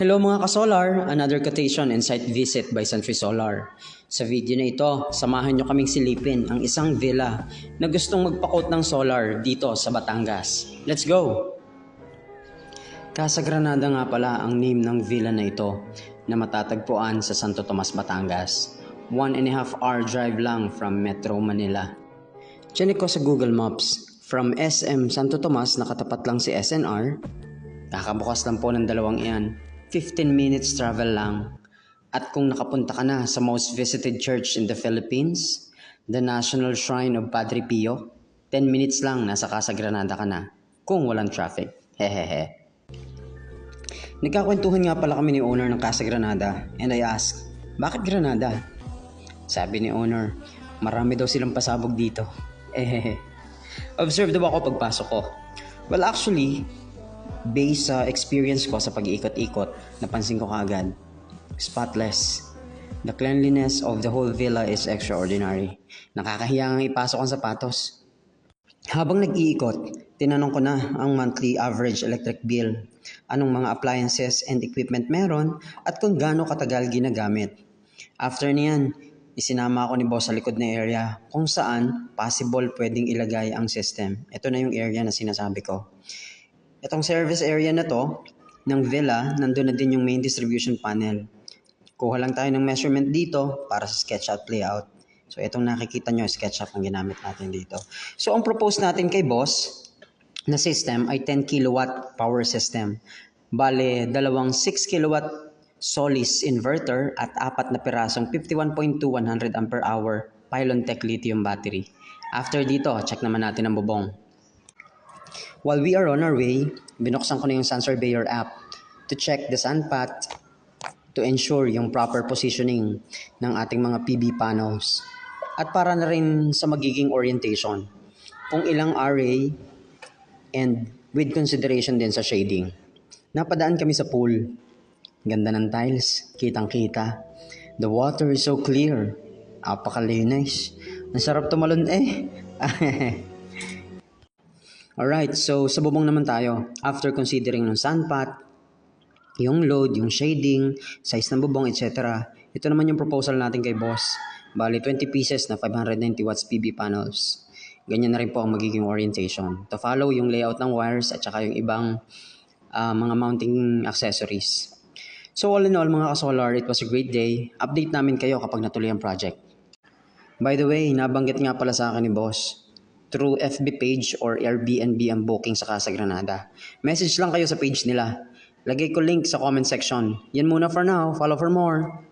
Hello mga ka-solar, another quotation and site visit by Suntree Solar. Sa video na ito, samahan nyo kaming silipin ang isang villa na gustong magpa-quote ng solar dito sa Batangas. Let's go! Casa Granada nga pala ang name ng villa na ito na matatagpuan sa Santo Tomas, Batangas. 1.5 hour drive lang from Metro Manila. Check ko sa Google Maps. From SM Santo Tomas, nakatapat lang si SNR. Kakabukas lang po ng dalawang iyan. 15 minutes travel lang. At kung nakapunta ka na sa most visited church in the Philippines, the National Shrine of Padre Pio, 10 minutes lang nasa Casa Granada ka na, kung walang traffic. Hehehe. Nagkakwentuhan nga pala kami ni owner ng Casa Granada and I asked, bakit Granada? Sabi ni owner, marami daw silang pasabog dito. Hehehe. Observe daw ako pagpasok ko. Well actually, based sa experience ko sa pag-iikot-ikot, napansin ko kaagad, spotless. The cleanliness of the whole villa is extraordinary. Nakakahiya nga ipasok ang sapatos. Habang nag-iikot, tinanong ko na ang monthly average electric bill, anong mga appliances and equipment meron, at kung gaano katagal ginagamit. After niyan, isinama ako ni boss sa likod na area kung saan possible pwedeng ilagay ang system. Ito na yung area na sinasabi ko. Itong service area na to, ng villa, nandun na din yung main distribution panel. Kuha lang tayo ng measurement dito para sa SketchUp layout. So itong nakikita nyo, SketchUp ang ginamit natin dito. So ang propose natin kay boss na system ay 10 kilowatt power system. Bale, dalawang 6 kilowatt Solis inverter at 4 na pirasong 51.2 100 ampere hour Pylontech lithium battery. After dito, check naman natin ang bubong. While we are on our way, binuksan ko na yung Sun Surveyor app to check the sun path to ensure yung proper positioning ng ating mga PV panels. At para na rin sa magiging orientation, kung ilang array and with consideration din sa shading. Napadaan kami sa pool. Ganda ng tiles, kitang-kita. The water is so clear. Apakalinis. Ang sarap tumalon eh. Alright, so sa bubong naman tayo. After considering ng sun path, yung load, yung shading, size ng bubong, etc. Ito naman yung proposal natin kay boss. Bali, 20 pieces na 590 watts PV panels. Ganyan na rin po ang magiging orientation. To follow yung layout ng wires at saka yung ibang mga mounting accessories. So all in all mga ka-solar, it was a great day. Update namin kayo kapag natuloy ang project. By the way, nabanggit nga pala sa akin ni boss. Through FB page or Airbnb ang booking sa Casa Granada. Message lang kayo sa page nila. Lagay ko link sa comment section. Yan muna for now. Follow for more.